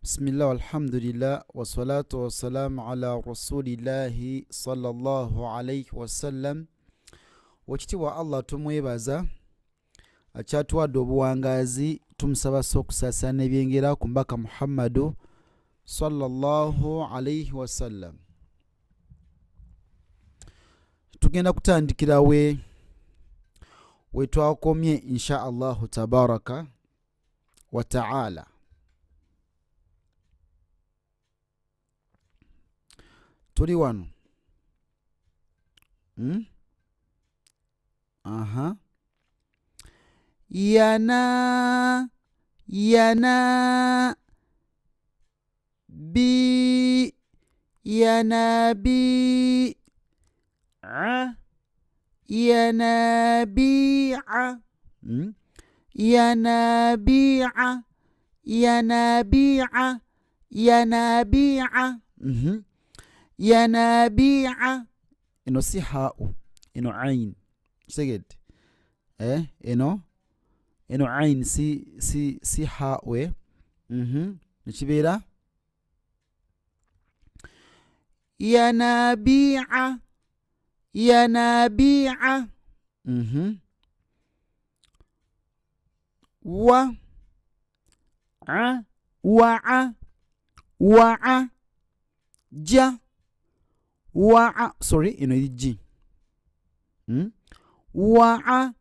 Bismillah walhamdulillah wassalatu wassalamu ala rasulillahi sallallahu alayhi wasallam. Wakitiibwa Allah tumwebaza akyatuwadde obuwangazi, tumusaba okusaasana ebyengera ku mbaka Muhammadu sallallahu alayhi wasallam. Tugenda kutandikira we twakomye insha Allahu tabaraka wa ta'ala. Tuli wano. Yana bi yana bi yana bi'a yana bi'a yana bi'a yana bi'a yanabi'a. Ino si ha'u, ino ain. Seged. Ino ain si ha'u. Nichibira yanabi'a yanabi'a. Wa'a ja wa'a, sorry, ino ji. Wa'aji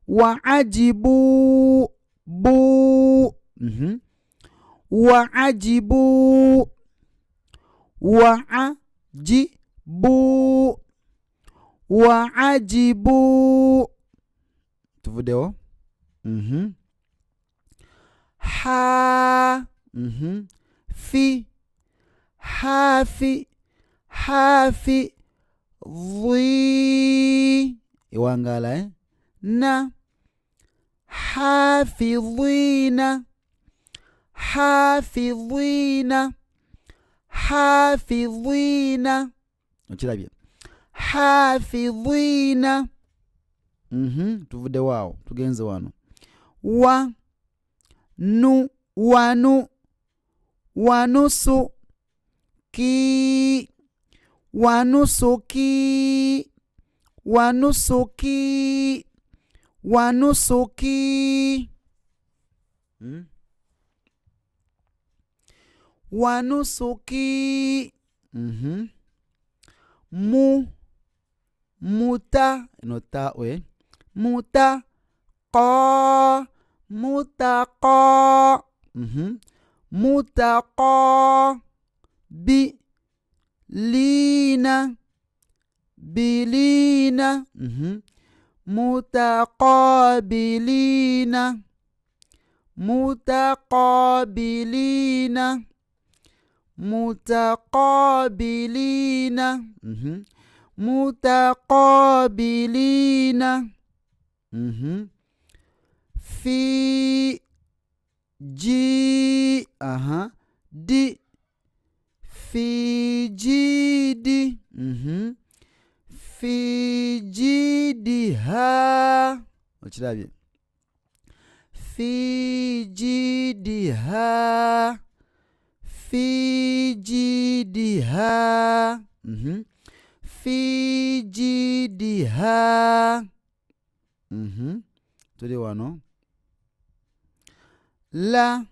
wa'ajibu bu. Wa'ajibu wa'ajibu wa'ajibu. Tuvudeo. Ha fi hafi dhi iwangala na hafidhina okirabye hafidhina. Tuvude wao tugenze wano. Wanu wanusu ki wanusuki wanusuki wanusuki wanusuki. Muta ino ta'we muta qa mutaqa mutaqa bi lina bilina mutaqabilina mutaqabilina mutaqabilina mutaqabilina. Fi ji di fi jidi fi jidiha okirabye fi jidiha fi jidiha fi jidiha. Tuli wano. Laqu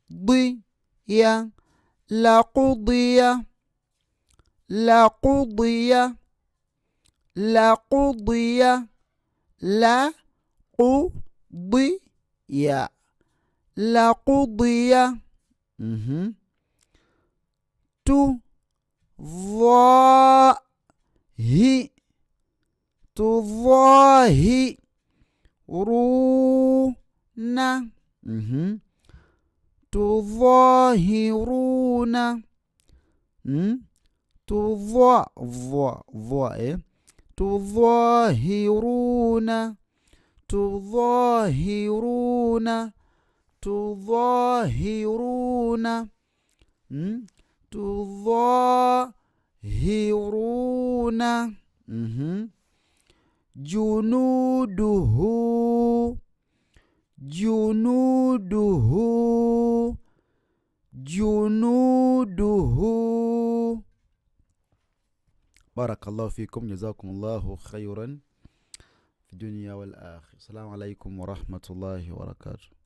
diya laqudiya laqudiya laqudiya laqudiya laqudiya. Tudhahi runa tudhahiruna tudhahiruna tudhahiruna tudhahiruna tudhahiruna. Junuduhu جنوده جنوده. بارك الله فيكم، جزاكم الله خيرا في الدنيا والآخرة. السلام عليكم ورحمة الله وبركاته.